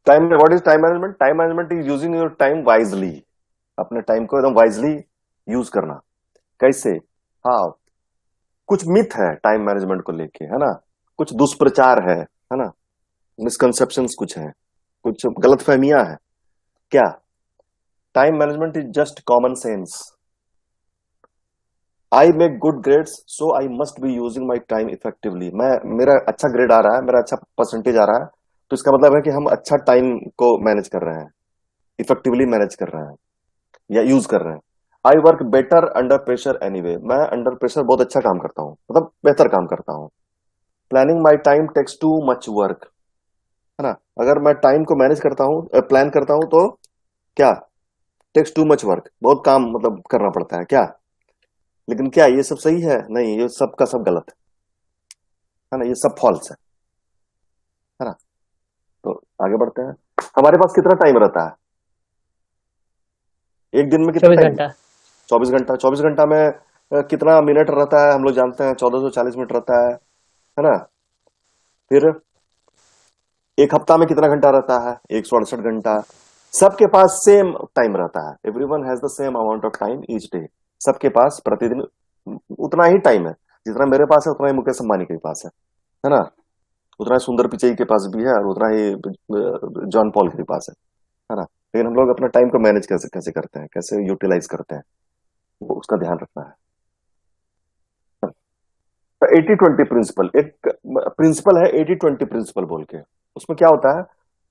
Time, what is time management? Time management is using your time wisely. अपने time को एकदम wisely use करना। कैसे? हाँ, कुछ मिथ है टाइम मैनेजमेंट को लेके, है ना, कुछ दुष्प्रचार है ना, मिसकंसेप्शंस कुछ है, कुछ गलतफहमियां हैं। क्या? Time management is just common sense. I make good grades so I must be using my time effectively. मैं, मेरा अच्छा ग्रेड आ रहा है, मेरा अच्छा परसेंटेज आ रहा है, तो इसका मतलब है कि हम अच्छा टाइम को मैनेज कर रहे हैं, इफेक्टिवली मैनेज कर रहे हैं या यूज कर रहे हैं। I work better under pressure anyway. मैं अंडर प्रेशर बहुत अच्छा काम करता हूँ, मतलब बेहतर काम करता हूँ। Planning my time takes too much work, है ना। अगर मैं टाइम को मैनेज करता हूँ, प्लान करता हूँ, तो क्या? टेक्स टू मच वर्क, बहुत काम मतलब करना पड़ता है क्या? लेकिन क्या ये सब सही है? नहीं, ये सब का सब गलत है ना, ये सब फॉल्स है ना। तो आगे बढ़ते हैं। हमारे पास कितना टाइम रहता है एक दिन में? कितना चौबीस टाइम? घंटा 24 घंटा। 24 घंटा में कितना मिनट रहता है? हम लोग जानते हैं 1440 मिनट रहता है ना। फिर एक हफ्ता में कितना घंटा रहता है? 168 घंटा। सबके पास सेम टाइम रहता है। Everyone has the same amount of time each day. सबके पास प्रतिदिन उतना ही टाइम है, जितना मेरे पास है उतना ही मुकेश अंबानी के पास है ना। उतना ही सुंदर पिचई के पास भी है, और उतना ही जॉन पॉल के पास है ना। लेकिन हम लोग अपना टाइम को मैनेज कैसे कैसे करते हैं, कैसे यूटिलाइज करते हैं, वो उसका ध्यान रखना है। 80-20 प्रिंसिपल, एक प्रिंसिपल है 80-20 प्रिंसिपल बोल के। उसमें क्या होता है,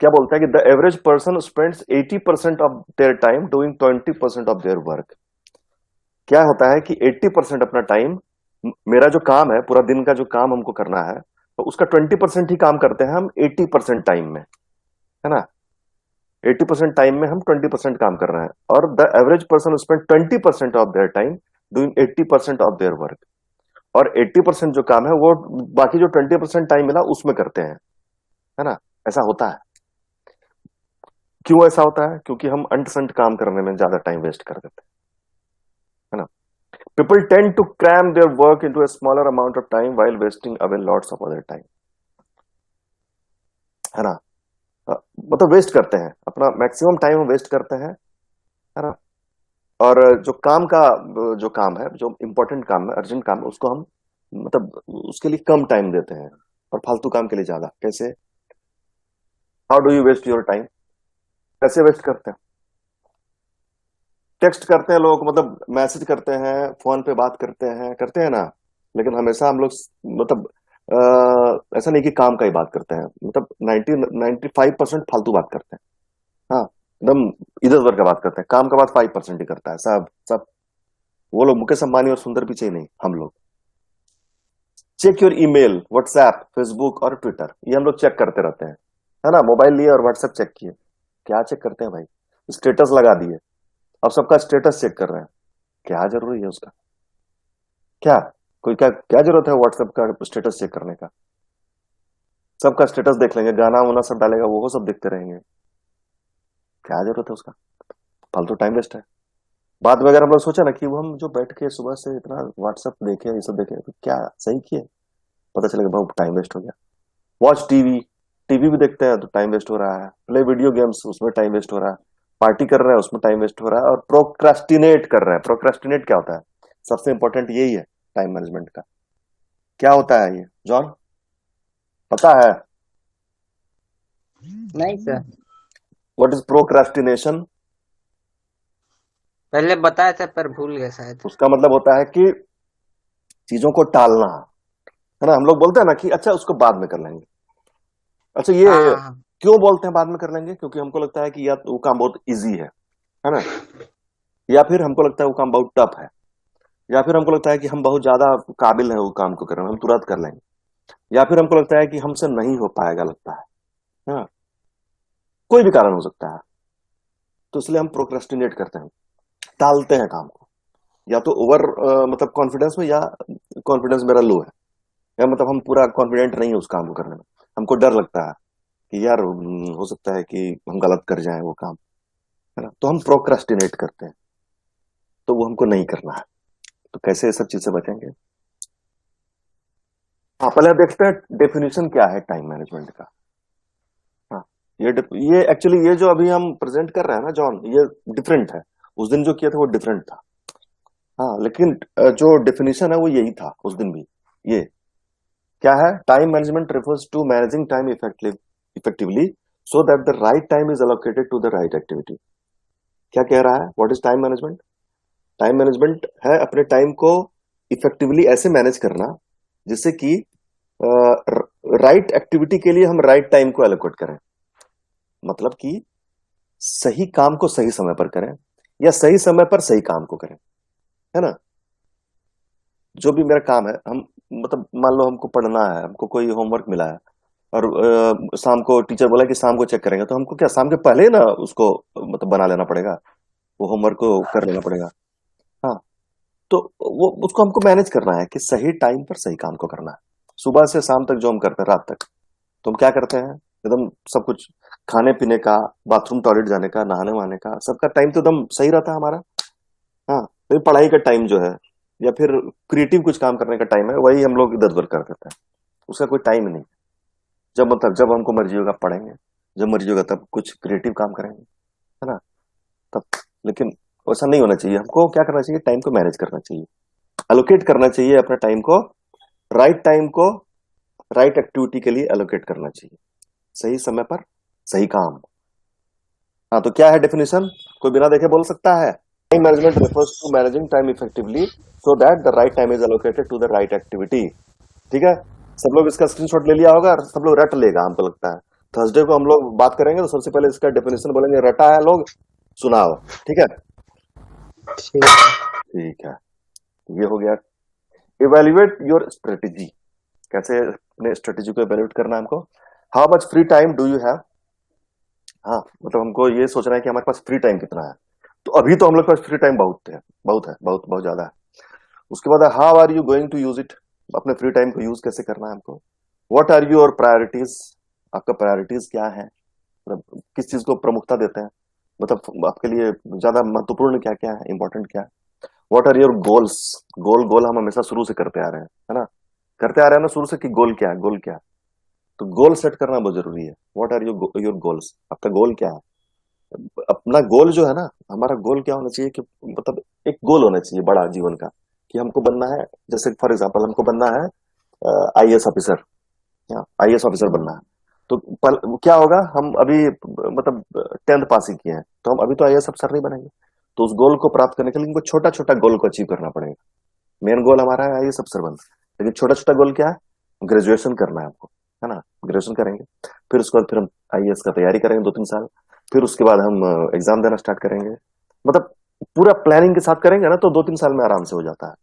क्या बोलता है कि the average person spends 80% of their time doing 20% of their work. क्या होता है कि 80% अपना टाइम, मेरा जो काम है, पूरा दिन का जो काम हमको करना है, तो उसका 20% ही काम करते हैं हम 80% टाइम में, है ना। 80% टाइम में हम 20% काम कर रहे हैं, और the average person spend 20% of their time doing 80% of their work. और 80% जो काम है वो बाकी जो 20% टाइम मिला उसमें करते हैं, है ना। ऐसा होता है। क्यों ऐसा होता है? क्योंकि हम अंट संट काम करने में ज्यादा टाइम वेस्ट कर देते हैं, है ना। People tend to cram their work into a smaller amount of time while wasting away lots of other time, है ना। मतलब वेस्ट करते हैं, अपना मैक्सिमम टाइम वेस्ट करते हैं, है ना। और जो काम का, जो काम है, जो इंपॉर्टेंट काम है, अर्जेंट काम है, उसको हम मतलब उसके लिए कम टाइम देते हैं, और फालतू काम के लिए ज्यादा। कैसे? How do you waste your time? कैसे वेस्ट करते हैं? टेक्स्ट करते हैं लोग, मतलब मैसेज करते हैं, फोन पे बात करते हैं ना। लेकिन हमेशा हम लोग मतलब ऐसा नहीं कि काम का ही बात करते हैं, मतलब 95% फालतू बात करते हैं। हाँ, एकदम इधर उधर का बात करते हैं, काम का बात 5% ही करता है सब सब। वो लोग मुकेश अंबानी और सुंदर पिचई नहीं, हम लोग। Check your email, WhatsApp, Facebook और ट्विटर, ये हम लोग चेक करते रहते हैं, है ना। मोबाइल लिए और व्हाट्सएप चेक किए। क्या चेक करते हैं भाई? स्टेटस लगा दिए, अब सबका स्टेटस चेक कर रहे हैं। क्या जरूरी है उसका? क्या? कोई क्या क्या जरूरत है व्हाट्सएप का स्टेटस चेक करने का? सबका स्टेटस देख लेंगे, गाना वाना सब डालेगा, वो सब देखते रहेंगे। क्या जरूरत है उसका? फालतू टाइम वेस्ट है। बाद में अगर हम लोग सोचे ना कि वो हम जो बैठ के सुबह से इतना व्हाट्सएप देखे, ये सब देखे, तो क्या सही किए? पता चलेगा बहुत टाइम वेस्ट हो गया। वॉच टीवी, टीवी भी देखते हैं तो टाइम वेस्ट हो रहा है। प्ले वीडियो गेम्स, उसमें टाइम वेस्ट हो रहा है। पार्टी कर रहे हैं, उसमें टाइम वेस्ट हो रहा है। और प्रोक्रास्टिनेट कर रहे हैं। प्रोक्रास्टिनेट क्या होता है? सबसे इंपॉर्टेंट यही है टाइम मैनेजमेंट का। क्या होता है ये जॉन, पता है? नहीं सर। What is procrastination? पहले बताया था पर भूल गए शायद। उसका मतलब होता है कि चीजों को टालना, है ना। हम लोग बोलते हैं ना कि अच्छा उसको बाद में कर लेंगे। अच्छा, ये हाँ हाँ हाँ। क्यों बोलते हैं बाद में कर लेंगे? क्योंकि हमको लगता है कि या तो वो काम बहुत इजी है ना, या फिर हमको लगता है वो काम बहुत टफ है, या फिर हमको लगता है कि हम बहुत ज्यादा काबिल हैं वो काम को करने में, हम तुरंत कर लेंगे। या फिर हमको लगता है कि हमसे नहीं हो पाएगा, लगता है ना। कोई भी कारण हो सकता है। तो इसलिए हम प्रोक्रेस्टिनेट करते हैं, टालते हैं काम को। या तो ओवर मतलब कॉन्फिडेंस में, या कॉन्फिडेंस मेरा लो है, या मतलब हम पूरा कॉन्फिडेंट नहीं है उस काम को करने में। हमको डर लगता है कि यार हो सकता है कि हम गलत कर जाएं वो काम, है ना। तो हम प्रोक्रेस्टिनेट करते हैं, तो वो हमको नहीं करना है। तो कैसे ये सब चीज से बचेंगे? हाँ, पहले देखते हैं डेफिनेशन क्या है टाइम मैनेजमेंट का। हाँ, ये एक्चुअली ये जो अभी हम प्रेजेंट कर रहे हैं ना जॉन, ये डिफरेंट है। उस दिन जो किया था वो डिफरेंट था। हाँ, लेकिन जो डेफिनेशन है वो यही था उस दिन भी। ये क्या है? Time management refers to managing time effectively so that the right time is allocated to the right activity. क्या कह रहा है? What is time management? Time management है अपने टाइम को इफेक्टिवली ऐसे मैनेज करना जिससे कि राइट एक्टिविटी के लिए हम राइट टाइम को एलोकेट करें। मतलब कि सही काम को सही समय पर करें, या सही समय पर सही काम को करें, है ना? जो भी मेरा काम है, हम मतलब मान लो हमको पढ़ना है, हमको कोई होमवर्क मिला है, और शाम को टीचर बोला कि शाम को चेक करेंगे, तो हमको क्या शाम के पहले ही ना उसको मतलब बना लेना पड़ेगा, वो होमवर्क को कर लेना पड़ेगा। हाँ, तो वो उसको हमको मैनेज करना है कि सही टाइम पर सही काम को करना है। सुबह से शाम तक जो हम करते हैं, रात तक, तो हम क्या करते हैं? एकदम सब कुछ, खाने पीने का, बाथरूम टॉयलेट जाने का, नहाने वहाने का, सबका टाइम तो एकदम सही रहता है हमारा। हाँ, तो पढ़ाई का टाइम जो है, या फिर क्रिएटिव कुछ काम करने का टाइम है, वही हम लोग इधर उधर कर देते हैं। उसका कोई टाइम नहीं। जब मतलब जब हमको मर्जी होगा पढ़ेंगे, जब मर्जी होगा तब कुछ क्रिएटिव काम करेंगे, है ना? तब। लेकिन वैसा नहीं होना चाहिए। हमको क्या करना चाहिए? टाइम को मैनेज करना चाहिए, एलोकेट करना चाहिए अपने टाइम को राइट एक्टिविटी के लिए एलोकेट करना चाहिए, सही समय पर सही काम। हाँ, तो क्या है डेफिनेशन? कोई बिना देखे बोल सकता है? Time management refers to managing time effectively so that the right time is allocated to the right activity. ठीक है? सब लोग इसका स्क्रीनशॉट ले लिया होगा, और सब लोग रट लेगा हमको लगता है। थर्सडे को हम लोग बात करेंगे तो सबसे पहले इसका डेफिनेशन बोलेंगे, रटा है लोग, सुनाओ। ठीक है? ठीक है। ठीक है, ये हो गया। Evaluate your strategy. कैसे अपने स्ट्रेटेजी को इवेल्युएट करना है हमको? How much free time do you have? हाँ, मतलब हमको ये सोचना है कि हमारे पास फ्री टाइम कितना है। तो अभी तो हम लोग के पास फ्री टाइम बहुत बहुत ज्यादा है। उसके बाद how are you going to use it? अपने फ्री टाइम को यूज कैसे करना है हमको? What are your priorities? आपका प्रायोरिटीज क्या है? मतलब किस चीज को प्रमुखता देते हैं? मतलब आपके लिए ज्यादा महत्वपूर्ण क्या क्या है, इंपॉर्टेंट क्या है? What are your goals? Goal हम हमेशा शुरू से करते आ रहे हैं, है ना? करते आ रहे हैं ना शुरू से, कि गोल क्या है, गोल क्या है। तो गोल सेट करना बहुत जरूरी है। What are your goals? आपका गोल क्या है? अपना गोल जो है ना, हमारा गोल क्या होना चाहिए कि मतलब एक गोल होना चाहिए बड़ा जीवन का, कि हमको बनना है। जैसे फॉर एग्जांपल हमको बनना है आईएएस ऑफिसर, या आईएएस ऑफिसर बनना है। तो क्या होगा? हम अभी मतलब 10th पास ही किए हैं, तो हम अभी तो आईएएस अफसर नहीं बनेंगे। तो उस गोल को प्राप्त करने के लिए हमको छोटा छोटा गोल को अचीव करना पड़ेगा। मेन गोल हमारा है आईएएस अफसर बनना, लेकिन छोटा छोटा गोल क्या है? ग्रेजुएशन करना है हमको, है ना? ग्रेजुएशन करेंगे, फिर उसके बाद फिर हम आईएएस का तैयारी करेंगे 2-3 साल, फिर उसके बाद हम एग्जाम देना स्टार्ट करेंगे। मतलब पूरा प्लानिंग के साथ करेंगे ना, तो 2-3 साल में आराम से हो जाता है।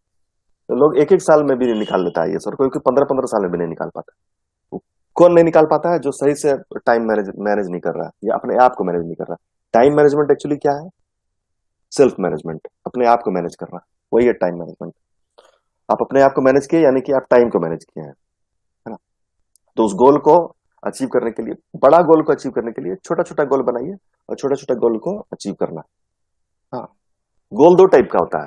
तो लोग एक एक साल में भी नहीं निकाल लेता है आईएएस, और कोई कोई 15-15 साल में भी नहीं निकाल पाता। कौन नहीं निकाल पाता है? जो सही से टाइम मैनेज मैनेज नहीं कर रहा है, या अपने आप को मैनेज नहीं कर रहा। टाइम मैनेजमेंट एक्चुअली क्या है? सेल्फ मैनेजमेंट, अपने आप को मैनेज करना, वही है टाइम मैनेजमेंट। आप अपने आप को मैनेज किए, यानी कि आप टाइम को मैनेज किए हैं, है ना? तो उस गोल को अचीव करने के लिए, बड़ा गोल को अचीव करने के लिए छोटा छोटा गोल बनाइए, और छोटा छोटा गोल को अचीव करना। हाँ, गोल दो टाइप का होता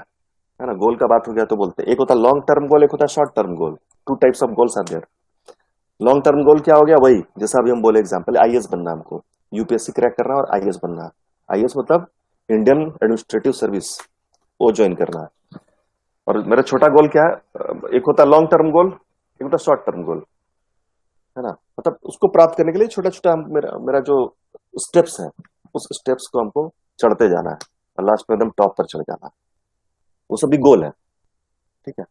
है ना? गोल का बात हो गया तो बोलते हैं, एक होता है लॉन्ग टर्म गोल, एक होता है short term goal. Two types of goals are there. Long term goal क्या हो गया? वही जैसा अभी हम बोले एग्जांपल, आईएएस बनना है हमको, यूपीएससी क्रैक करना है और आईएएस बनना है। आईएएस मतलब इंडियन एडमिनिस्ट्रेटिव सर्विस, वो ज्वाइन करना है। और मेरा छोटा गोल क्या है? एक होता है लॉन्ग टर्म गोल, एक होता है शॉर्ट टर्म गोल, है ना? मतलब उसको प्राप्त करने के लिए छोटा छोटा हम मेरा मेरा जो स्टेप्स है, उस स्टेप्स को हमको चढ़ते जाना है, और लास्ट में एकदम टॉप पर चढ़ जाना है। वो सभी गोल है। ठीक है?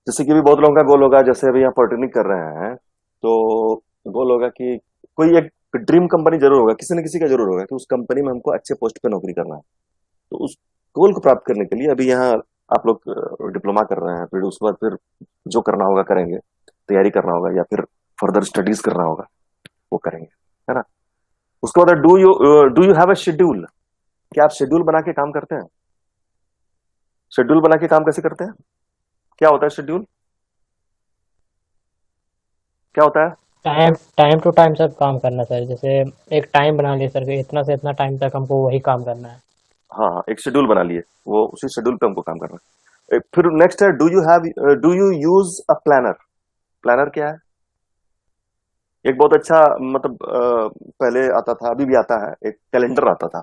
जैसे कि भी बहुत लोगों का गोल होगा, जैसे अभी यहाँ पॉलिटेक्निक कर रहे हैं, तो गोल होगा कि कोई एक ड्रीम कंपनी जरूर होगा, किसी न किसी का जरूर होगा कि उस कंपनी में हमको अच्छे पोस्ट पे नौकरी करना है। तो उस गोल को प्राप्त करने के लिए अभी यहाँ आप लोग डिप्लोमा कर रहे हैं, फिर उसके बाद फिर जो करना होगा करेंगे, तैयारी करना होगा, या फिर फर्दर स्टडीज करना होगा, वो करेंगे, है ना? उसके बाद do you have a schedule? क्या आप शेड्यूल बना के काम करते हैं? शेड्यूल बना के काम कैसे करते हैं? क्या होता है शेड्यूल? क्या होता है? टाइम टाइम टू टाइम सब काम करना सर। जैसे एक टाइम बना लिया सर कि इतना से इतना टाइम तक हमको वही काम करना है। हाँ हाँ, एक शेड्यूल बना लिए, वो उसी शेड्यूल पे हमको काम करना है। फिर नेक्स्ट है, do you use a planner? Planner क्या है? एक बहुत अच्छा मतलब पहले आता था, अभी भी आता है, एक कैलेंडर आता था,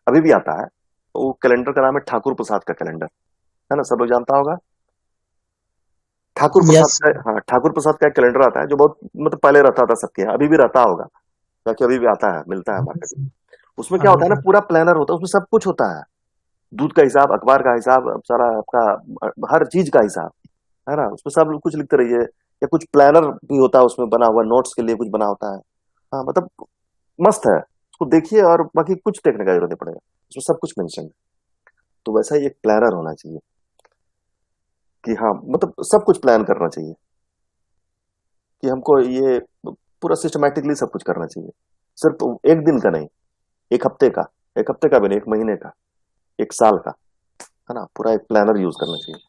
अभी भी आता है। वो कैलेंडर का नाम है ठाकुर प्रसाद का कैलेंडर, है ना, सब लोग जानता होगा। ठाकुर प्रसाद यस। का, हाँ, ठाकुर प्रसाद का एक कैलेंडर आता है जो बहुत मतलब पहले रहता था सबके यहाँ, अभी भी रहता होगा, ताकि अभी भी आता है, मिलता है मार्केट में। उसमें क्या अभी होता है ना, भी पूरा प्लानर होता है, उसमें सब कुछ होता है। दूध का हिसाब, अखबार का हिसाब, सारा आपका हर चीज का हिसाब, है ना, उसमें सब कुछ लिखते रहिए। या कुछ प्लानर भी होता है उसमें बना हुआ, नोट्स के लिए कुछ बना होता है। हाँ मतलब मस्त है, उसको देखिए और बाकी कुछ देखने का जरूरत नहीं पड़ेगा, उसमें सब कुछ मेंशन है। तो वैसा ही एक प्लानर होना चाहिए कि हाँ मतलब सब कुछ प्लान करना चाहिए, कि हमको ये पूरा सिस्टमैटिकली सब कुछ करना चाहिए। सिर्फ एक दिन का नहीं, एक हफ्ते का, एक हफ्ते का भी नहीं, एक महीने का, एक साल का, है ना, पूरा एक प्लानर यूज करना चाहिए।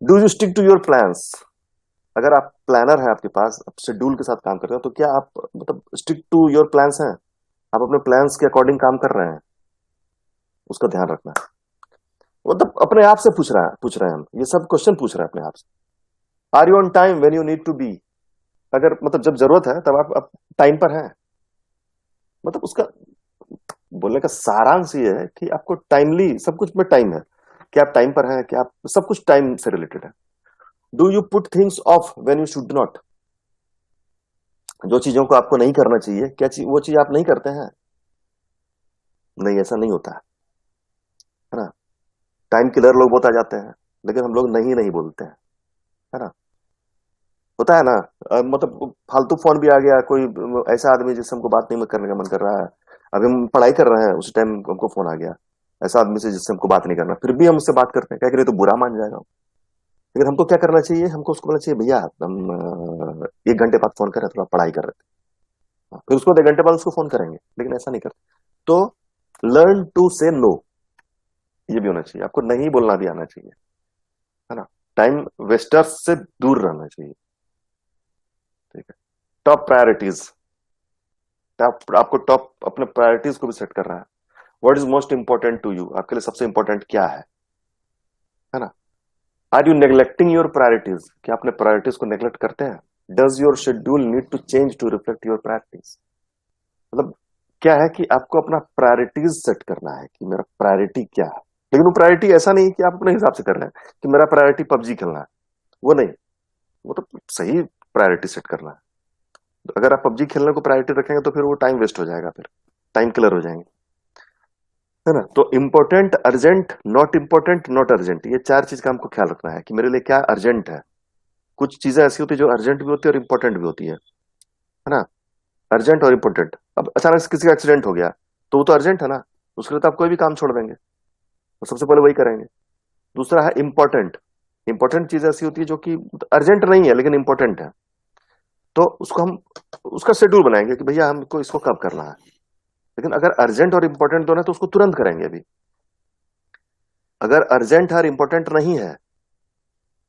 Do you stick to your plans? अगर आप प्लानर है आपके पास, आप शेड्यूल के साथ काम कर रहे हो, तो क्या आप मतलब स्टिक टू योर प्लान्स हैं? आप अपने प्लान्स के अकॉर्डिंग काम कर रहे हैं? उसका ध्यान रखना है। मतलब अपने आप से पूछ रहे हैं हम, ये सब क्वेश्चन पूछ रहे हैं अपने आप से। Are you on time when you need to be? अगर मतलब जब जरूरत है तब आप टाइम पर हैं। मतलब उसका बोलने का सारांश ये है कि आपको टाइमली सब कुछ में टाइम है, कि आप टाइम पर हैं, कि आप सब कुछ टाइम से रिलेटेड है। Do you put things of when you should not? जो चीजों को आपको नहीं करना चाहिए, क्या चीज, वो चीज आप नहीं करते हैं? नहीं, ऐसा नहीं होता है ना। टाइम किलर लोग बहुत आ जाते हैं, लेकिन हम लोग नहीं नहीं बोलते हैं, है ना। होता है ना, मतलब फालतू फोन भी आ गया, कोई ऐसा आदमी जिससे हमको बात नहीं करने का मन कर रहा है, अभी हम पढ़ाई कर रहे हैं, उसी टाइम हमको फोन आ गया, ऐसा आदमी से जिससे हमको बात नहीं करना, फिर भी हम उससे बात करते हैं, क्या करें, तो बुरा मान जाएगा। लेकिन हमको क्या करना चाहिए, हमको उसको बोलना चाहिए, भैया हम 1 घंटे बाद फोन करें, थोड़ा पढ़ाई कर रहे थे। हाँ, फिर उसको 1 घंटे बाद उसको फोन करेंगे, लेकिन ऐसा नहीं करते। तो लर्न टू से नो, ये भी होना चाहिए, आपको नहीं बोलना भी आना चाहिए, है ना। टाइम वेस्टर्स से दूर रहना चाहिए। ठीक है। टॉप प्रायोरिटीज, आपको टॉप अपने प्रायोरिटीज को भी सेट कर रहा है। What is most important to you? आपके लिए सबसे इंपॉर्टेंट क्या है ना। Are you neglecting your priorities? क्या अपने प्रायोरिटीज को नेग्लेक्ट करते हैं? Does your schedule need to change to reflect your priorities? मतलब क्या है कि आपको अपना प्रायोरिटीज सेट करना है, कि मेरा प्रायोरिटी क्या है। लेकिन वो प्रायोरिटी ऐसा नहीं कि आप अपने हिसाब से कर रहे हैं कि मेरा प्रायोरिटी पबजी खेलना है, वो नहीं। वो तो सही प्रायोरिटी सेट करना है। तो अगर आप पबजी खेलने को प्रायोरिटी रखेंगे तो फिर वो टाइम वेस्ट हो जाएगा, फिर टाइम किलर हो जाएंगे, है ना। तो important, urgent, not important, not urgent, ये चार चीज का हमको ख्याल रखना है कि मेरे लिए क्या अर्जेंट है। कुछ चीजें ऐसी होती है जो अर्जेंट भी होती है और इंपॉर्टेंट भी होती है ना। अर्जेंट और इंपॉर्टेंट, अब अचानक से किसी का एक्सीडेंट हो गया, तो वो तो अर्जेंट है ना, उसके लिए तो आप कोई भी काम छोड़ देंगे, तो सबसे पहले वही करेंगे। दूसरा है इंपॉर्टेंट। इंपॉर्टेंट चीज ऐसी होती है जो कि अर्जेंट नहीं है लेकिन इंपॉर्टेंट है, तो उसको हम उसका शेड्यूल बनाएंगे कि भैया हमको इसको कब करना है। लेकिन अगर अर्जेंट और इंपॉर्टेंट दोनों है तो उसको तुरंत करेंगे अभी। अगर अर्जेंट है और इंपॉर्टेंट नहीं है,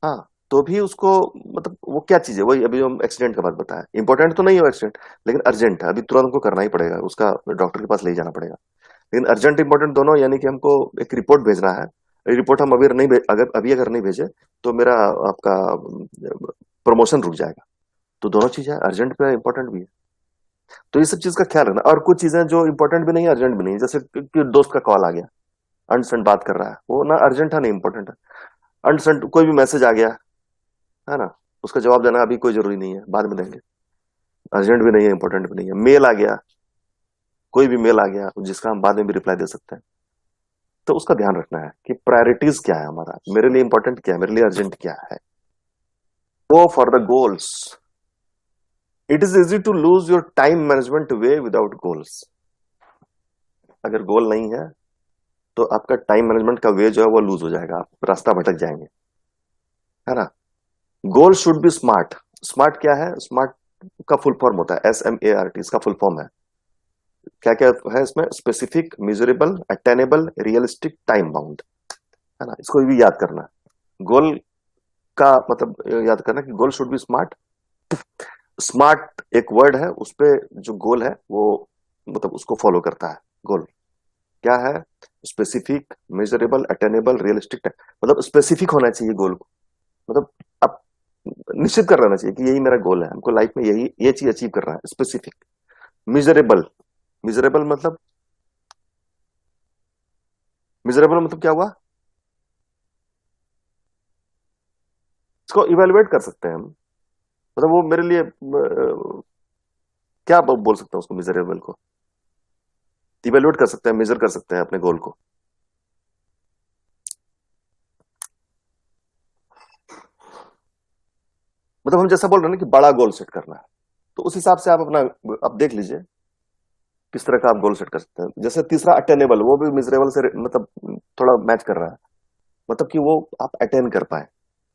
हाँ, तो भी उसको मतलब वो क्या चीज है, वही अभी जो हम एक्सीडेंट का बात बताया, इंपॉर्टेंट तो नहीं है एक्सीडेंट, लेकिन अर्जेंट है, अभी तुरंत हमको करना ही पड़ेगा, उसका डॉक्टर के पास ले जाना पड़ेगा। लेकिन अर्जेंट इंपॉर्टेंट दोनों, यानी कि हमको एक रिपोर्ट भेजना है, रिपोर्ट हम अभी नहीं अगर नहीं भेजे तो मेरा आपका प्रमोशन रुक जाएगा। तो दोनों चीजें अर्जेंट भी है, इंपॉर्टेंट भी है। तो ये सब चीज का ख्याल रखना। और कुछ चीजें जो इंपॉर्टेंट भी नहीं है, अर्जेंट भी नहीं है, जैसे कि दोस्त का कॉल आ गया, अंडरस्टैंड बात कर रहा है, वो ना अर्जेंट है ना इंपॉर्टेंट है। अंडरस्टैंड, कोई भी मैसेज आ गया, है ना, उसका जवाब देना अभी कोई जरूरी नहीं है, बाद में देंगे। अर्जेंट भी नहीं है, इंपॉर्टेंट भी नहीं है। मेल आ गया, कोई भी मेल आ गया जिसका हम बाद में भी रिप्लाई दे सकते हैं। तो उसका ध्यान रखना है कि प्रायोरिटीज क्या है हमारा, मेरे लिए इंपॉर्टेंट क्या है, मेरे लिए अर्जेंट क्या है। Go for the goals. It is easy to lose your time management way without goals. अगर गोल नहीं है तो आपका टाइम मैनेजमेंट का वे जो है वो लूज हो जाएगा, आप रास्ता भटक जाएंगे, है ना। Goal should be smart. Smart क्या है? स्मार्ट का फुल फॉर्म होता है SMART, इसका फुल फॉर्म है, क्या क्या है इसमें, specific, measurable, attainable, realistic, time bound, है ना। इसको भी याद करना। गोल का मतलब याद करना कि goal should be smart. Smart एक वर्ड है, उस पे जो गोल है वो मतलब उसको फॉलो करता है। गोल क्या है? स्पेसिफिक, मेजरेबल, अटेनेबल, रियलिस्टिक, मतलब स्पेसिफिक होना चाहिए गोल को। मतलब आप निश्चित कर लेना चाहिए कि यही मेरा गोल है, हमको लाइफ में यही ये चीज अचीव करना है, स्पेसिफिक। मिजरेबल, मिजरेबल मतलब, मिजरेबल मतलब क्या हुआ? इसको इवेलुएट कर सकते हैं हम, मतलब वो मेरे लिए क्या बोल सकता हूँ उसको, मिजरेबल को इवेलुएट कर सकते हैं, मेजर कर सकते हैं अपने गोल को। मतलब हम जैसा बोल रहे हैं ना कि बड़ा गोल सेट करना है, तो उस हिसाब से आप अपना, आप देख लीजिए किस तरह का आप गोल सेट कर सकते हैं। जैसे तीसरा अटेनेबल, वो भी मिजरेबल से मतलब थोड़ा मैच कर रहा है, मतलब कि वो आप अटेन कर पाए,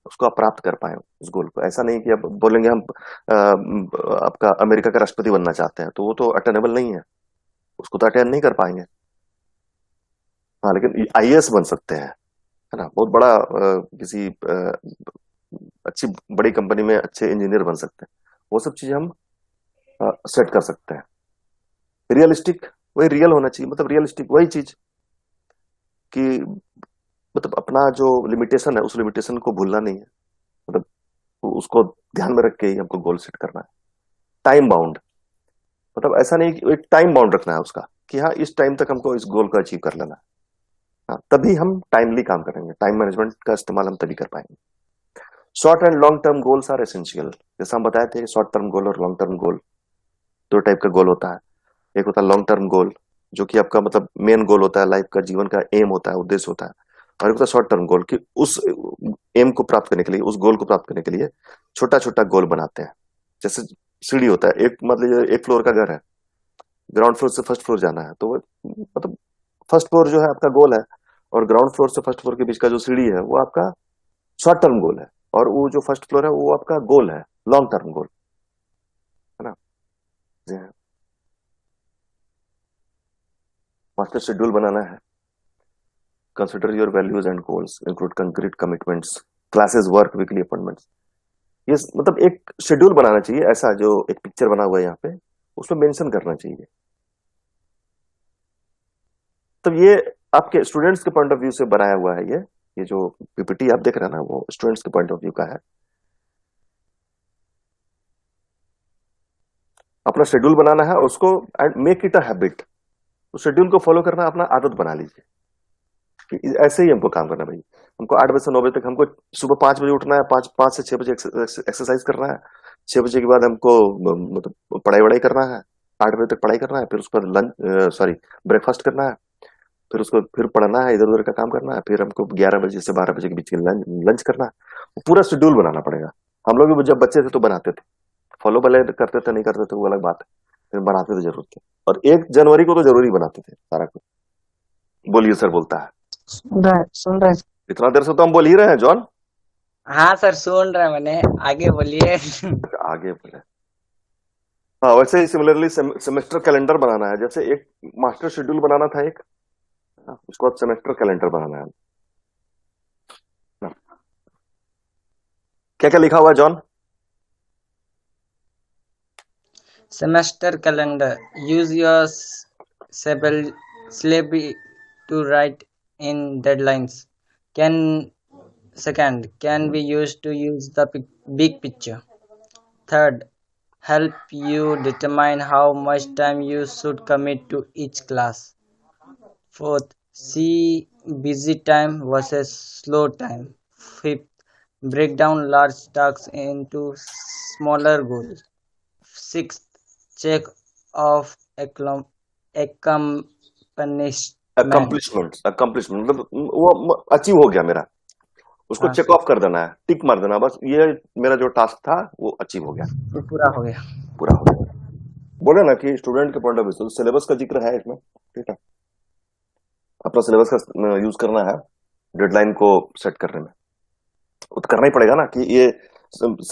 उसको आप प्राप्त कर पाए उस गोल को। ऐसा नहीं कि अब बोलेंगे हम आपका अमेरिका का राष्ट्रपति बनना चाहते हैं, तो वो तो अटेनेबल नहीं है, उसको तो अटेन नहीं कर पाएंगे। हाँ, लेकिन आईएएस बन सकते हैं, है ना, बहुत बड़ा किसी अच्छी बड़ी कंपनी में अच्छे इंजीनियर बन सकते हैं, वो सब चीजें हम सेट कर सकते हैं। रियलिस्टिक, वही रियल होना चाहिए, मतलब रियलिस्टिक वही चीज कि मतलब अपना जो लिमिटेशन है उस लिमिटेशन को भूलना नहीं है, मतलब उसको ध्यान में रख के ही हमको गोल सेट करना है। टाइम बाउंड, मतलब ऐसा नहीं कि एक टाइम बाउंड रखना है उसका कि हाँ इस टाइम तक हमको इस गोल को अचीव कर लेना है। हाँ, तभी हम टाइमली काम करेंगे, टाइम मैनेजमेंट का इस्तेमाल हम तभी कर पाएंगे। Short and long term goals are essential, जैसा हम बताए थे, शॉर्ट टर्म गोल और लॉन्ग टर्म गोल, दो टाइप का गोल होता है। एक होता है लॉन्ग टर्म गोल, जो कि आपका मतलब मेन गोल होता है, लाइफ का जीवन का एम होता है, उद्देश्य होता है। और एक होता है शॉर्ट टर्म गोल, कि उस एम को प्राप्त करने के लिए, उस गोल को प्राप्त करने के लिए छोटा छोटा गोल बनाते हैं। जैसे सीढ़ी होता है, एक मतलब एक फ्लोर का घर है, ग्राउंड फ्लोर से फर्स्ट फ्लोर जाना है, तो वो मतलब फर्स्ट फ्लोर जो है आपका गोल है, और ग्राउंड फ्लोर से फर्स्ट फ्लोर के बीच का जो सीढ़ी है वो आपका शॉर्ट टर्म गोल है, और वो जो फर्स्ट फ्लोर है वो आपका गोल है, लॉन्ग टर्म गोल, है ना। जी हाँ। मास्टर शेड्यूल बनाना है। Consider your values and goals, include concrete commitments, classes, work, weekly appointments. ये मतलब एक शेड्यूल बनाना चाहिए, ऐसा जो एक पिक्चर बना हुआ है यहाँ पे, उसमें मेंशन करना चाहिए। तो ये आपके स्टूडेंट्स के पॉइंट ऑफ व्यू से बनाया हुआ है, ये जो पीपीटी आप देख रहे हैं ना, वो स्टूडेंट्स के पॉइंट ऑफ व्यू का है। अपना शेड्यूल बनाना है उसको, and make it a habit. उस शेड्यूल को फॉलो करना अपना आदत बना लीजिए कि ऐसे ही हमको काम करना है भाई। हमको 8 बजे से 9 बजे तक हमको सुबह 5 बजे उठना है, 5 से 6 बजे एक्सरसाइज करना है, 6 बजे के बाद हमको मतलब पढ़ाई वढ़ाई करना है, 8 बजे तक पढ़ाई करना है, फिर उसके बाद लंच सॉरी ब्रेकफास्ट करना है, फिर उसको फिर पढ़ना है, इधर उधर का काम करना है, फिर हमको 11 बजे से 12 बजे के बीच में लंच करना है। वो पूरा शेड्यूल बनाना पड़ेगा। हम लोग भी जब बच्चे थे तो बनाते थे, फॉलो भले करते थे नहीं करते थे वो अलग बात है, लेकिन बनाते थे जरूर थे। और 1 जनवरी को तो जरूरी बनाते थे सारा कुछ। बोलिए सर, बोलता है। सुन रहे हैं। इतना देर से तो हम बोल ही रहे हैं जॉन। हाँ सर, सुन रहे हैं मैंने, आगे बोलिए। आगे बोले। हाँ, वैसे ही सिमिलरली सेमेस्टर कैलेंडर बनाना है, जैसे एक मास्टर शेड्यूल बनाना था एक, हाँ, उसके बाद सेमेस्टर कैलेंडर बनाना है ना। क्या क्या लिखा हुआ है John? Semester calendar. Use your syllabi to write in deadlines. Can Second, can be used to use the big picture. Third, help you determine how much time you should commit to each class. Fourth, see busy time versus slow time. Fifth, break down large tasks into smaller goals. Sixth, check off accomplishment. Accomplishment मतलब वो achieve हो गया मेरा, उसको हाँ check sir, of कर देना है, टिक मार देना, बस ये मेरा जो टास्क था वो अचीव हो गया, ये पूरा हो गया। पूरा हो गया। बोले ना कि स्टूडेंट के पॉइंट ऑफ व्यू से सिलेबस का जिक्र है इसमें, ठीक है, अपना सिलेबस का यूज करना है डेडलाइन को सेट करने में। वो तो करना ही पड़ेगा ना कि ये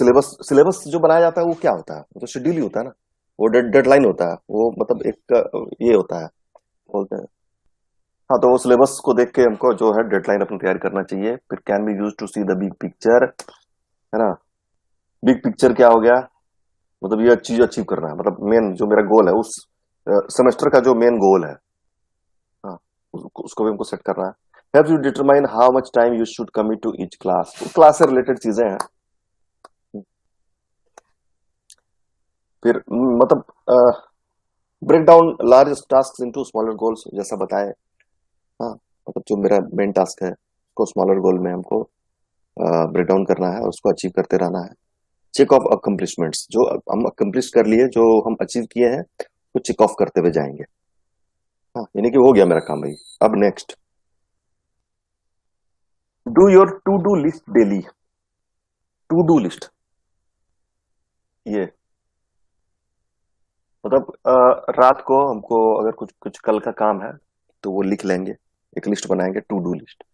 सिलेबस सिलेबस जो बनाया जाता है वो क्या होता है, वो तो शेड्यूल ही होता है ना, वो डेडलाइन होता है, वो मतलब एक ये होता है, बोलते हैं। हाँ, तो वो सिलेबस को देख के हमको जो है डेडलाइन अपनी तैयार करना चाहिए। फिर can be use to see the big picture, है ना। बिग पिक्चर क्या हो गया, मतलब ये चीज अचीव करना है, मतलब मेन जो मेरा गोल है उस सेमेस्टर का जो मेन गोल है, हाँ, उसको भी हमको सेट करना है। Have you determine how much time you should commit to each class, class से रिलेटेड चीजें हैं, फिर मतलब break down large task into smaller goals, जैसा बताए। हाँ, मतलब जो मेरा मेन टास्क है उसको स्मॉलर गोल में हमको ब्रेक डाउन करना है, उसको अचीव करते रहना है। चेक ऑफ अकम्प्लिशमेंट्स, जो हम अकम्प्लिश कर लिए, जो हम अचीव किए हैं, वो चेक ऑफ करते हुए जाएंगे। हाँ, यानी कि हो गया मेरा काम भाई। अब next, do your to do list daily. To do list, ये मतलब रात को हमको अगर कुछ कुछ कल का काम है तो वो लिख लेंगे, एक लिस्ट बनाएंगे, टू डू लिस्ट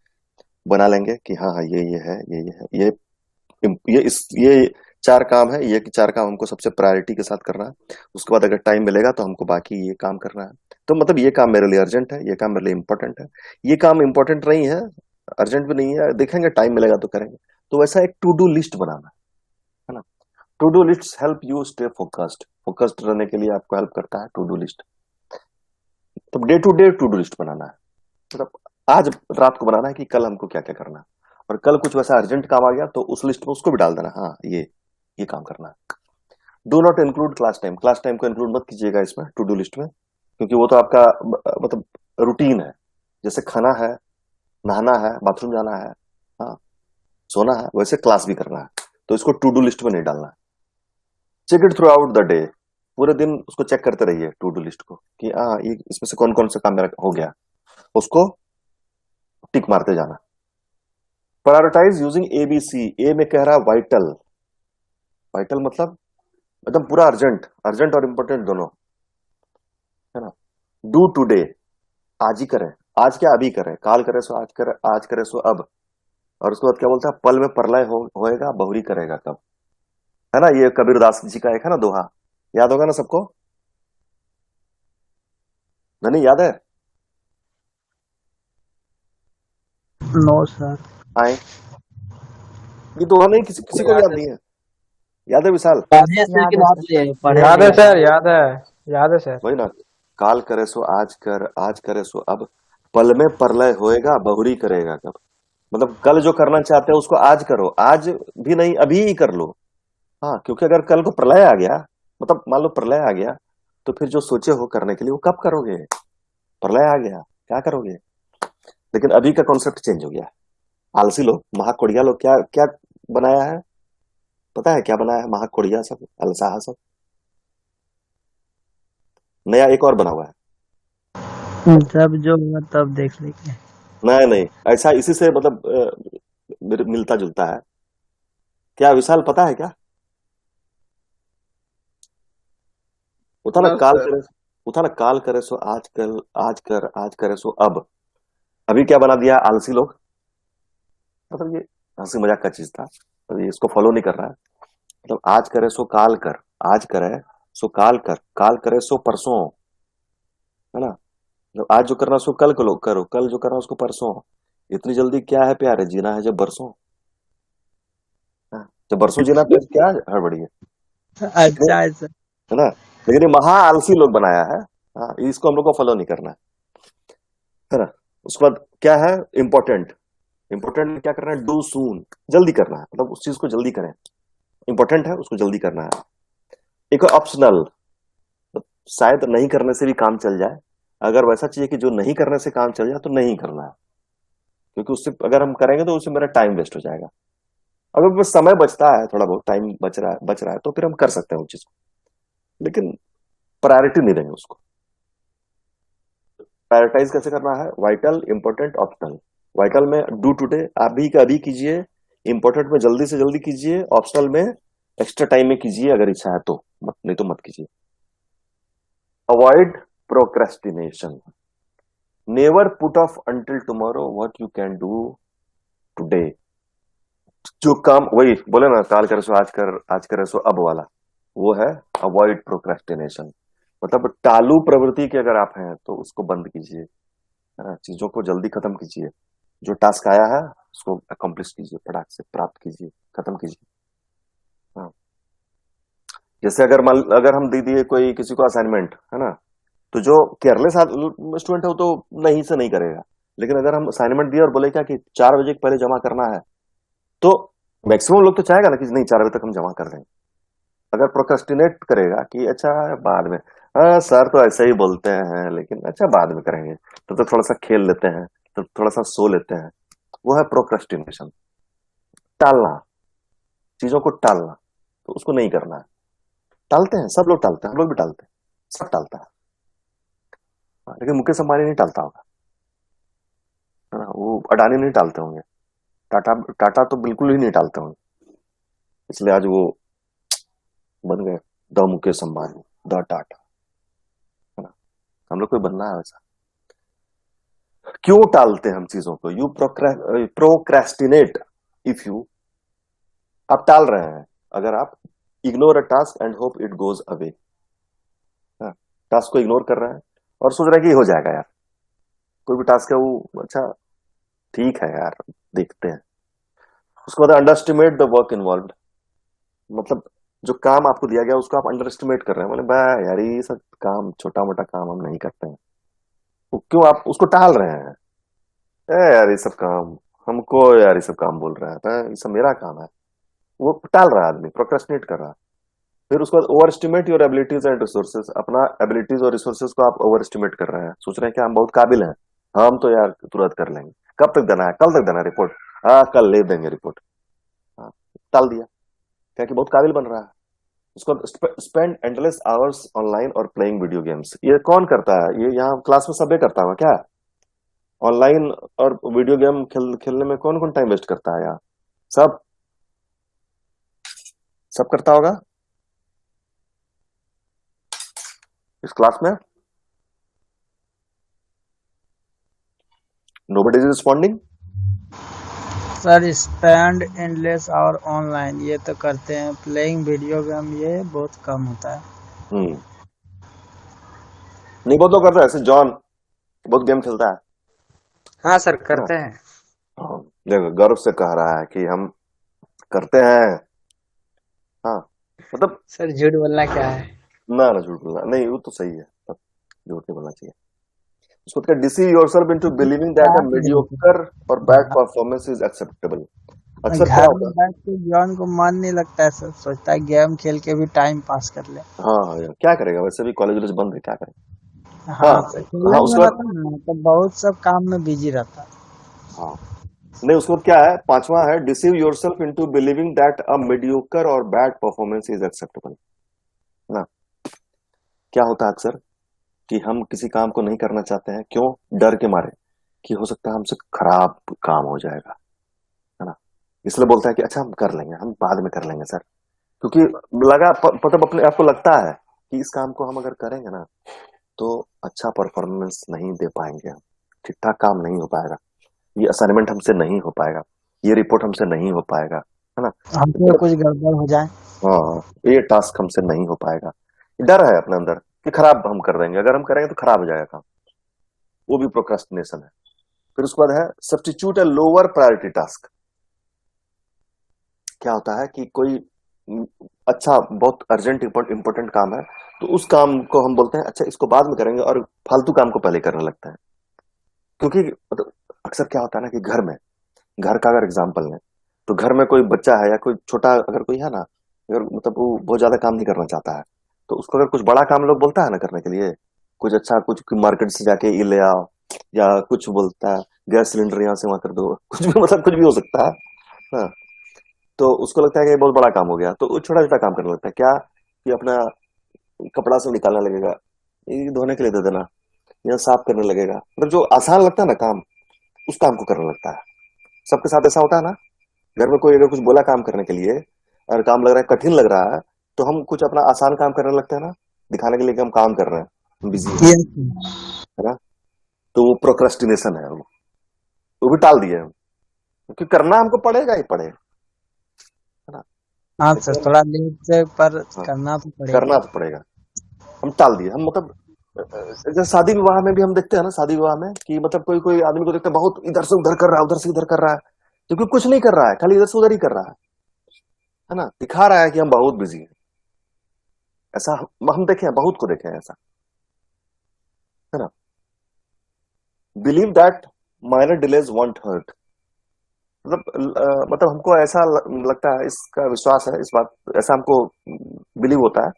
बना लेंगे कि हाँ हाँ ये है, ये है, ये चार काम है, ये चार काम हमको सबसे प्रायोरिटी के साथ करना है। उसके बाद अगर टाइम मिलेगा तो हमको बाकी ये काम करना है। तो मतलब ये काम मेरे लिए अर्जेंट है, ये काम मेरे लिए इंपॉर्टेंट है, ये काम इंपॉर्टेंट नहीं है, अर्जेंट भी नहीं है, देखेंगे टाइम मिलेगा तो करेंगे। तो वैसा एक टू डू लिस्ट बनाना है ना। To do list help you stay focused, focused रहने के लिए आपको हेल्प करता है टू डू लिस्ट। तो डे टू डू लिस्ट बनाना है, मतलब आज रात को बनाना है कि कल हमको क्या क्या करना है, और कल कुछ वैसा अर्जेंट काम आ गया तो उस लिस्ट में उसको भी डाल देना, हाँ ये काम करना है। Do not include class time, class time को इंक्लूड मत कीजिएगा इसमें टू डू लिस्ट में, क्योंकि वो तो आपका मतलब रूटीन है, जैसे खाना है, नहाना है, बाथरूम जाना है, हाँ, सोना है, वैसे क्लास भी करना है, तो इसको टू डू लिस्ट में नहीं डालना है। Check it throughout the day, पूरे दिन उसको चेक करते रहिए टू डू लिस्ट को कि हाँ ये इसमें से कौन कौन सा काम मेरा हो गया, उसको टिक मारते जाना। प्रायोरिटाइज यूजिंग एबीसी, ए में कह रहा है वाइटल, वाइटल मतलब एकदम पूरा अर्जेंट, अर्जेंट और इंपॉर्टेंट दोनों, है ना। डू टुडे, आज ही करें, आज क्या अभी करें, काल करे सो आज करे, आज करे सो अब। और उसके बाद क्या बोलता है, पल में प्रलय होएगा बहुरी करेगा कब, है ना। ये कबीरदास जी का एक है ना दोहा, याद होगा ना सबको, नहीं याद है? No sir. आए, ये दोहा नहीं, किसी किसी को भी याद नहीं है? याद है विशाल? पढ़े हैं सर कि नोट लिए पढ़े याद है नहीं सर, हैं। याद है, याद है सर। वही ना, काल करे सो आज कर, आज करे सो अब, पल में प्रलय होएगा बहुरी करेगा कब। मतलब कल जो करना चाहते हो उसको आज करो, आज भी नहीं अभी ही कर लो। हाँ, क्योंकि अगर कल को प्रलय आ गया, मतलब मान लो प्रलय आ गया, तो फिर जो सोचे हो करने के लिए वो कब करोगे, प्रलय आ गया क्या करोगे। लेकिन अभी का कॉन्सेप्ट चेंज हो गया है। आलसी लोग, महाकोड़िया लोग क्या क्या बनाया है, पता है क्या बनाया है महाकोड़िया सब, अलसाहा सब, नया एक और बना हुआ है। जब जो हुआ तब देख लेंगे। नहीं नहीं, ऐसा इसी से मतलब मिलता जुलता है। क्या विशाल पता है क्या? वो था ना नो काल सर। करे, वो था ना काल करे सो आज कल, आज करे सो अब। अभी क्या बना दिया आलसी लोग, मतलब ये हंसी मजाक का चीज था, तो ये इसको फॉलो नहीं कर रहा है। मतलब आज करे सो काल कर, आज करे सो काल कर, काल करे सो परसों, है ना। मतलब आज जो करना है उसको कल करो, करो कल जो करना है उसको परसों। इतनी जल्दी क्या है प्यारे, जीना है जब बरसों, हाँ, जब बरसों जीना तो क्या हड़बड़ी है, अच्छा है सर। है ना। लेकिन ये महा आलसी लोग बनाया है, हाँ, इसको हम लोग को फॉलो नहीं करना है ना। उसके बाद क्या है, इंपॉर्टेंट, इंपॉर्टेंट में क्या करना है, डू सून, जल्दी करना है, मतलब उस चीज को जल्दी करें, इंपॉर्टेंट है उसको जल्दी करना है। एक ऑप्शनल, शायद नहीं करने से भी काम चल जाए, अगर वैसा चाहिए कि जो नहीं करने से काम चल जाए तो नहीं करना है, क्योंकि उससे अगर हम करेंगे तो उससे मेरा टाइम वेस्ट हो जाएगा। अगर बस समय बचता है, थोड़ा बहुत टाइम बच रहा है तो फिर हम कर सकते हैं उस चीज को, लेकिन प्रायोरिटी नहीं देंगे उसको। प्रायोरिटाइज कैसे करना है, वाइटल, इंपॉर्टेंट, ऑप्शनल। वाइटल में डू टुडे, अभी का अभी कीजिए, इंपॉर्टेंट में जल्दी से जल्दी कीजिए, ऑप्शनल में एक्स्ट्रा टाइम में कीजिए अगर इच्छा है तो, मत नहीं तो मत कीजिए। Avoid procrastination, never put off until tomorrow what you can do today. जो काम, वही बोले ना, काल करे सो आज कर, आज करे सो अब वाला, वो है अवॉइड प्रोक्रेस्टिनेशन। मतलब टालू प्रवृत्ति के अगर आप हैं तो उसको बंद कीजिए, है ना, चीजों को जल्दी खत्म कीजिए, जो टास्क आया है उसको अकम्प्लिश कीजिए, फटाक से प्राप्त कीजिए, खत्म कीजिए। हाँ, जैसे अगर हम दे दिए कोई किसी को असाइनमेंट, है ना, तो जो केयरलेस स्टूडेंट है वो तो नहीं से नहीं करेगा। लेकिन अगर हम असाइनमेंट दिए और बोले क्या कि 4 बजे के पहले जमा करना है, तो मैक्सिमम लोग तो चाहेगा ना कि नहीं 4 बजे तक हम जमा कर देंगे, अगर प्रोक्रेस्टिनेट करेगा कि अच्छा बाद में, हाँ सर तो ऐसे ही बोलते हैं लेकिन अच्छा बाद में करेंगे, तो थोड़ा सा खेल लेते हैं, तो थोड़ा सा सो लेते हैं, वो है प्रोक्रेस्टिनेशन। टालना, चीजों को टालना, तो उसको नहीं करना है। टालते हैं, सब लोग टालते हैं, हम लोग भी टालते हैं, सब टालता है। हाँ, लेकिन मुकेश अंबानी नहीं टालता होगा, है ना, वो अडानी नहीं टालते होंगे, टाटा टाटा तो बिल्कुल ही नहीं टालते होंगे, इसलिए आज वो बन गए द मुकेश अंबानी, द टाटा, है ना। हम लोग को भी बनना है वैसा। क्यों टालते हैं हम चीजों को? यू प्रोक्रेस्टिनेट इफ यू, आप टाल रहे हैं अगर आप ignore a task and hope it goes away, task को इग्नोर कर रहे हैं और सोच रहे हैं कि हो जाएगा यार, कोई भी टास्क है वो अच्छा ठीक है यार, देखते हैं। उसके बाद under estimate the work involve, मतलब जो काम आपको दिया गया उसको आप अंडर एस्टिमेट कर रहे हैं, बोले बा यार ये सब काम, छोटा मोटा काम हम नहीं करते हैं, वो क्यों आप उसको टाल रहे हैं? यार ये सब काम हमको, यार ये सब काम बोल रहा है, ये सब मेरा काम है, वो टाल रहा है, आदमी प्रोक्रेस्टिनेट कर रहा है। फिर उसके बाद over estimate your abilities and resources, अपना एबिलिटीज और रिसोर्सेज को आप ओवर एस्टिमेट कर रहे हैं, सोच रहे हैं कि हम बहुत काबिल हैं, हम तो यार तुरंत कर लेंगे, कब तक देना है, कल तक देना है रिपोर्ट, हाँ कल ले देंगे रिपोर्ट, हाँ टाल दिया, क्या कि बहुत काबिल बन रहा है। उसको स्पेंड एंडलेस आवर्स ऑनलाइन और प्लेइंग वीडियो गेम्स, ये कौन करता है? ये यहाँ क्लास में सबे करता होगा क्या? ऑनलाइन और वीडियो गेम खेलने में कौन कौन टाइम वेस्ट करता है यहाँ? सब सब करता होगा इस क्लास में। Nobody is responding. Sir spend endless और ऑनलाइन ये तो करते हैं, प्लेइंग वीडियो गेम ये बहुत कम होता है। हम्म, नहीं बहुत लोग करता है, ऐसे जॉन बहुत गेम खेलता हाँ सर, है ना। करते हैं। हाँ, देखो गर्व से कह रहा है कि हम करते हैं। हाँ, मतलब सर झूठ बोलना क्या है? ना ना झूठ बोलना नहीं, वो तो सही है, तब झूठ नहीं बोलना चाहिए। उसको क्या, deceive yourself into believing that a mediocre और बैड परफॉर्मेंस इज एक्सेप्टेबल। अक्सर क्या घर में होता है, बैठ के जॉन को मन नहीं लगता है, सर सोचता है गेम खेल के भी टाइम पास कर ले। हाँ हाँ यार, क्या करेगा, वैसे भी कॉलेज वॉलेज बंद है, क्या करेगा। हाँ हाँ सर, खेलने हाँ, में उसके बाद रहता है ना तो बहुत सब काम में बिजी रहता है। हाँ नहीं, उसके बाद क्या है, पांचवा है deceive yourself into believing that a mediocre और बैड परफॉर्मेंस इज एक्सेप्टेबल ना। क्या होता है अक्सर कि हम किसी काम को नहीं करना चाहते हैं, क्यों? डर के मारे कि हो सकता है हमसे खराब काम हो जाएगा, है ना। इसलिए बोलता है कि अच्छा हम कर लेंगे, हम बाद में कर लेंगे सर, क्योंकि मतलब अपने आपको लगता है कि इस काम को हम अगर करेंगे ना तो अच्छा परफॉर्मेंस नहीं दे पाएंगे हम, ठीक ठाक काम नहीं हो पाएगा, ये असाइनमेंट हमसे नहीं हो पाएगा, ये रिपोर्ट हमसे नहीं हो पाएगा, है ना। हमको कुछ गड़बड़ हो जाए। हाँ, ये टास्क हमसे नहीं हो पाएगा, डर है अपने अंदर कि खराब हम कर देंगे, अगर हम करेंगे तो खराब हो जाएगा काम, वो भी प्रोक्रास्टिनेशन है। फिर उसके बाद है substitute a lower priority task. क्या होता है कि कोई अच्छा बहुत अर्जेंट इंपॉर्टेंट काम है, तो उस काम को हम बोलते हैं अच्छा इसको बाद में करेंगे, और फालतू काम को पहले करने लगते हैं। क्योंकि मतलब अक्सर क्या होता है ना कि घर का अगर एग्जाम्पल लें, तो घर में कोई बच्चा है या कोई छोटा अगर कोई है ना, अगर मतलब वो बहुत ज्यादा काम नहीं करना चाहता है, तो उसको अगर कुछ बड़ा काम लोग बोलता है ना करने के लिए, कुछ अच्छा, कुछ मार्केट से जाके ये ले आओ, या कुछ बोलता है गैस सिलेंडर यहाँ से वहां कर दो, कुछ भी मतलब कुछ भी हो सकता है। हाँ, तो उसको लगता है कि ये बहुत बड़ा काम हो गया, तो वो छोटा छोटा काम करने लगता है, क्या कि अपना कपड़ा सब निकालने लगेगा, ये धोने के लिए दे देना, या साफ करने लगेगा, मतलब जो आसान लगता है ना काम, उस काम को करने लगता है। सबके साथ ऐसा होता है ना, घर में कोई अगर कुछ बोला काम करने के लिए और काम लग रहा है, कठिन लग रहा है, तो हम कुछ अपना आसान काम करने लगते हैं ना, दिखाने के लिए कि हम काम कर रहे हैं, हम बिजी हैं, ये है ना। तो वो प्रोक्रेस्टिनेशन है, वो भी टाल दिए हम, क्योंकि करना हमको पड़ेगा ही पड़ेगा, है ना। हाँ सर, लेकिन थोड़ा लेट से पर हाँ, करना तो पड़ेगा। करना तो पड़ेगा, हम टाल दिए हम, मतलब जैसे शादी विवाह में भी हम देखते हैं ना, शादी विवाह में कि मतलब कोई कोई आदमी को देखते हैं बहुत इधर से उधर कर रहा है, उधर से इधर कर रहा है, क्योंकि कुछ नहीं कर रहा है, खाली इधर से उधर ही कर रहा है ना, दिखा रहा है कि हम बहुत बिजी हैं। ऐसा हम देखे हैं, बहुत को देखे हैं ऐसा, है ना। Believe that minor delays won't hurt, मतलब मतलब हमको ऐसा लगता है, इसका विश्वास है, इस बात ऐसा हमको बिलीव होता है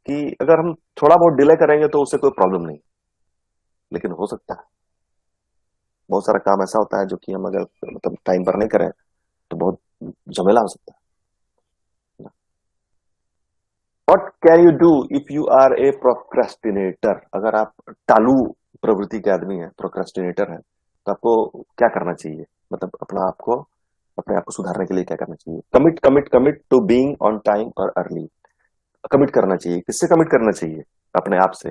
कि अगर हम थोड़ा बहुत डिले करेंगे तो उससे कोई प्रॉब्लम नहीं, लेकिन हो सकता है बहुत सारा काम ऐसा होता है जो कि हम अगर मतलब टाइम पर नहीं करें तो बहुत झमेला हो सकता है। What can you do if you are a procrastinator? अगर आप टालू प्रवृत्ति के आदमी है, प्रोक्रेस्टिनेटर है, तो आपको क्या करना चाहिए? मतलब अपने आप को सुधारने के लिए क्या करना चाहिए? Commit commit commit to being on time और अर्ली। कमिट करना चाहिए, किससे कमिट करना चाहिए? अपने आप से,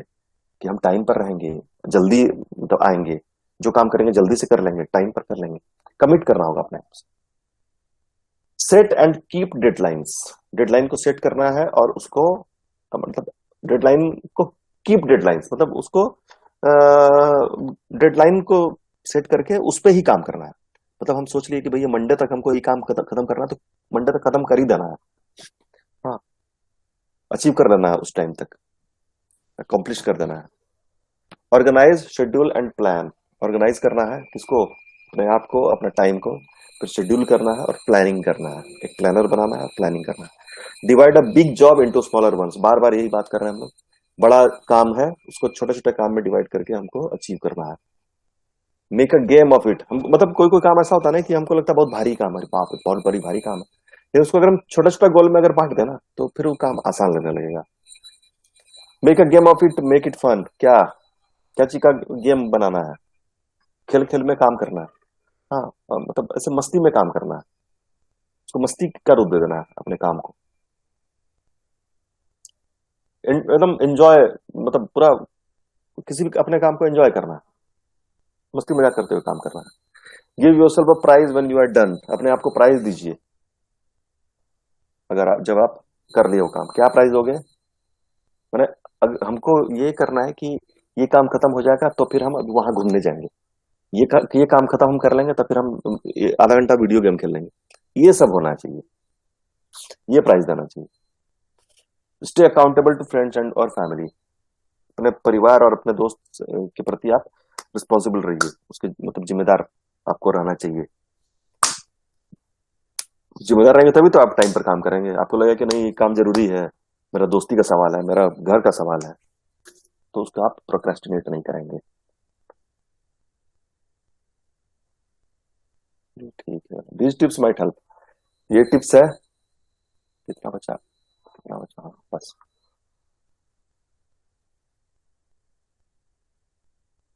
कि हम टाइम पर रहेंगे, जल्दी मतलब आएंगे, जो काम करेंगे जल्दी से कर लेंगे, टाइम पर कर लेंगे। कमिट करना होगा अपने आप से। Set and keep deadlines. Deadline को सेट करना है और उसको मतलब डेडलाइन को कीप डेडलाइंस मतलब उसको डेडलाइन को सेट करके उस पे ही काम करना है। मतलब हम सोच लिए कि भैया मंडे तक हमको ये काम खत्म करना है, तो मंडे तक खत्म कर ही देना है। हाँ, अचीव कर लेना है, उस टाइम तक अकॉम्प्लिश कर देना है। Organise schedule and plan. Organise करना है किसको? अपने आप को, अपने टाइम को, फिर शेड्यूल करना है और प्लानिंग करना है। एक प्लानर बनाना है, प्लानिंग करना है। Divide a big job into smaller ones. बार बार यही बात कर रहे हैं हम लोग। बड़ा काम है उसको छोटे छोटे काम में डिवाइड करके हमको अचीव करना है। Make a game of it. हम मतलब कोई कोई काम ऐसा होता है ना कि हमको लगता है बहुत भारी काम है, बाप रे, बहुत बड़ी भारी काम है, लेकिन उसको अगर हम छोटा छोटा गोल में अगर बांट देना तो फिर वो काम आसान लगने लगेगा। Make a game of it, make it fun. क्या क्या चीज का गेम बनाना है? खेल खेल में काम करना है। हाँ, मतलब ऐसे मस्ती में काम करना है, उसको मस्ती का रूप दे देना है अपने काम को। एकदम एंजॉय, मतलब पूरा किसी भी अपने काम को एंजॉय करना है, मस्ती मजाक करते हुए काम करना है। Give yourself a prize when you are done. अपने आप को प्राइज दीजिए जब आप कर लिए हो काम। क्या प्राइज दोगे? मैंने हमको ये करना है कि ये काम खत्म हो जाएगा तो फिर हम अब वहां घूमने जाएंगे। ये काम खत्म हम कर लेंगे तो फिर हम आधा घंटा वीडियो गेम खेल लेंगे। ये सब होना चाहिए, ये प्राइज देना चाहिए। Stay accountable to friends and और फैमिली। अपने परिवार और अपने दोस्त के प्रति आप रिस्पॉन्सिबल रहिए, उसके मतलब जिम्मेदार आपको रहना चाहिए। जिम्मेदार रहेंगे तभी तो आप टाइम पर काम करेंगे। आपको लगेगा कि नहीं ये काम जरूरी है, मेरा दोस्ती का सवाल है, मेरा घर का सवाल है, तो उसका आप प्रोक्रेस्टिनेट नहीं करेंगे। ठीक है, दीज टिप्स माइट हेल्प। ये टिप्स है। कितना बचा? कितना बचा? हाँ, बस।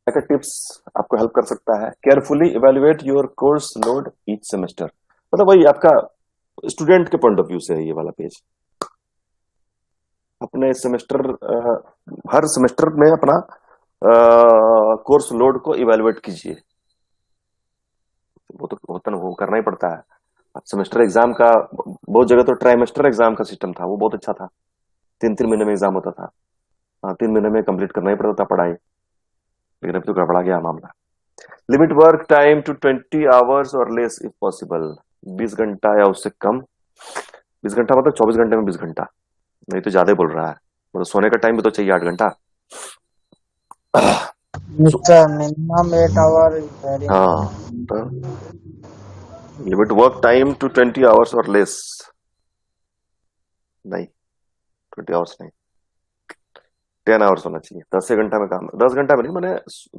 का टिप्स आपको हेल्प कर सकता है। Carefully evaluate your course load each semester. मतलब वही आपका स्टूडेंट के पॉइंट ऑफ व्यू से है ये वाला पेज। अपने सेमेस्टर, हर सेमेस्टर में अपना कोर्स लोड को इवेल्युएट कीजिए। वो तो होता ना, वो करना ही पड़ता है। सेमेस्टर एग्जाम का बहुत जगह तो ट्राइमेस्टर एग्जाम का सिस्टम था, वो बहुत अच्छा था। 3 3 महीने में एग्जाम होता था। हाँ, 3 महीने में कंप्लीट करना ही पड़ता था पढ़ाई, लेकिन अभी तो गड़बड़ा गया मामला। Limit work time to 20 hours और लेस इफ पॉसिबल। 20 घंटा या उससे कम। 20 घंटा मतलब 24 घंटे में 20 घंटा, नहीं तो ज्यादा ही बोल रहा है। मतलब सोने का टाइम भी तो चाहिए 8 घंटा। So- Mr. Minimum 8 hour is very हाँ, important. तो limit work time to 20 hours और लेस। नहीं, 20 आवर्स नहीं, 10 आवर्स होना चाहिए। 10 घंटा में काम, 10 घंटा में नहीं, मैंने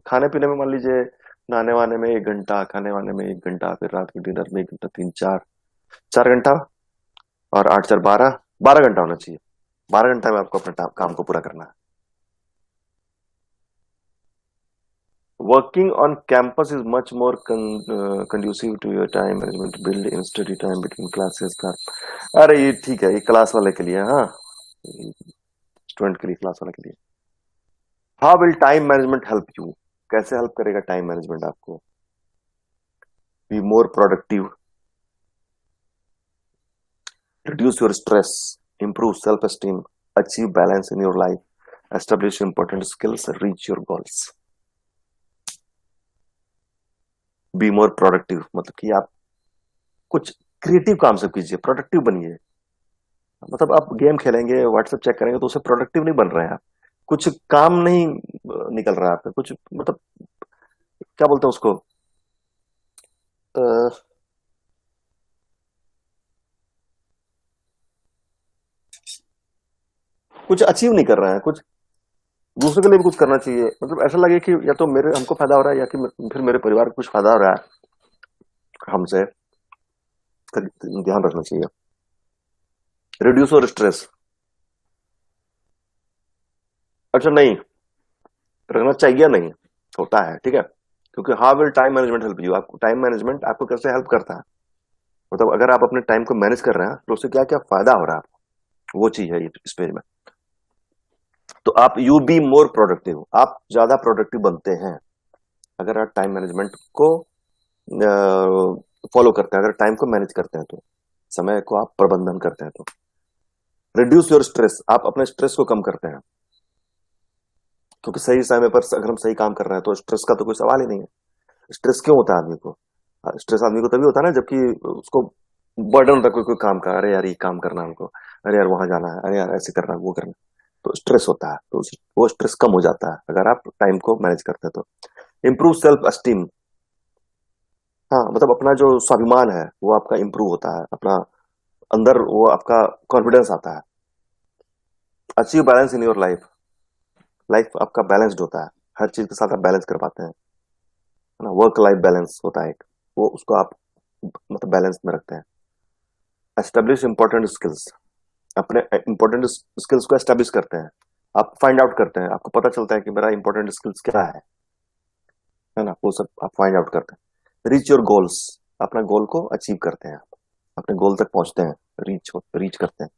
खाने पीने में मान लीजिए, नहाने वाने में 1 घंटा, खाने वाने में 1 घंटा, फिर रात के डिनर में 1 घंटा, 3 4, 4 घंटा, और 8 4 12, 12 घंटा होना चाहिए। 12 घंटा में आपको अपने काम को पूरा करना है। Working on campus is much more conducive to your time management. Build in study time between classes का। अरे ये ठीक है, ये क्लास वाले के लिए है, हाँ, स्टूडेंट के लिए, क्लास वाले के लिए। How will time management help you? कैसे हेल्प करेगा टाइम मैनेजमेंट आपको? Be more productive, reduce your stress, improve self-esteem, achieve balance in your life, establish important skills, reach your goals. Be more productive मतलब कि आप कुछ creative काम सब कीजिए, प्रोडक्टिव बनिए। मतलब आप गेम खेलेंगे, व्हाट्सएप चेक करेंगे तो उससे प्रोडक्टिव नहीं बन रहे हैं आप। कुछ काम नहीं निकल रहा है आपका, कुछ मतलब क्या बोलते हैं उसको, अ, कुछ अचीव नहीं कर रहे हैं, कुछ दूसरे के लिए भी कुछ करना चाहिए। मतलब ऐसा लगे कि या तो मेरे हमको फायदा हो रहा है या कि फिर मेरे परिवार को कुछ फायदा हो रहा है हमसे, इसका ध्यान रखना चाहिए। रिड्यूस और स्ट्रेस, अच्छा नहीं रखना चाहिए नहीं, होता है, ठीक है। क्योंकि how will time management help you, आपको टाइम मैनेजमेंट आपको कैसे हेल्प करता है, मतलब अगर आप अपने टाइम को मैनेज कर रहे हैं तो उससे क्या क्या फायदा हो रहा है आपको, वो चीज है इस पेज में। तो आप यू बी मोर प्रोडक्टिव, आप ज्यादा प्रोडक्टिव बनते हैं अगर आप टाइम मैनेजमेंट को फॉलो करते हैं, अगर टाइम को मैनेज करते हैं, तो समय को आप प्रबंधन करते हैं तो। रिड्यूस योर स्ट्रेस, आप अपने स्ट्रेस को कम करते हैं, क्योंकि सही समय पर अगर हम सही काम कर रहे हैं तो स्ट्रेस का तो कोई सवाल ही नहीं है। स्ट्रेस क्यों होता है आदमी को, स्ट्रेस आदमी को तभी होता है ना जबकि उसको बर्डन होता है कोई कोई काम का, अरे यार ये काम करना है हमको, अरे यार वहां जाना है, अरे यार ऐसे करना है, वो करना है, तो स्ट्रेस होता है, तो वो स्ट्रेस कम हो जाता है अगर आप टाइम को मैनेज करते हैं तो। इम्प्रूव सेल्फ एस्टीम, हाँ मतलब अपना जो स्वाभिमान है वो आपका इम्प्रूव होता है, अपना अंदर वो आपका कॉन्फिडेंस आता है। Achieve balance in your life, life आपका बैलेंस्ड होता है, हर चीज के साथ आप बैलेंस कर पाते हैं, है ना। वर्क लाइफ बैलेंस होता है एक, वो उसको आप मतलब बैलेंस में रखते हैं। एस्टेब्लिश इंपॉर्टेंट स्किल्स, अपने इंपॉर्टेंट स्किल्स को एस्टेब्लिश करते हैं, आप फाइंड आउट करते हैं, आपको पता चलता है कि मेरा इंपॉर्टेंट स्किल्स क्या है ना, वो सब आप फाइंड आउट करते हैं। रीच योर गोल्स, अपना गोल को अचीव करते हैं, अपने गोल तक पहुंचते हैं, रीच करते हैं।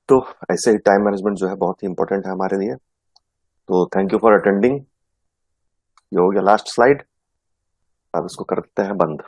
तो ऐसे ही टाइम मैनेजमेंट जो है बहुत ही इंपॉर्टेंट है हमारे लिए। तो थैंक यू फॉर अटेंडिंग, ये हो गया लास्ट स्लाइड, अब इसको करते हैं बंद।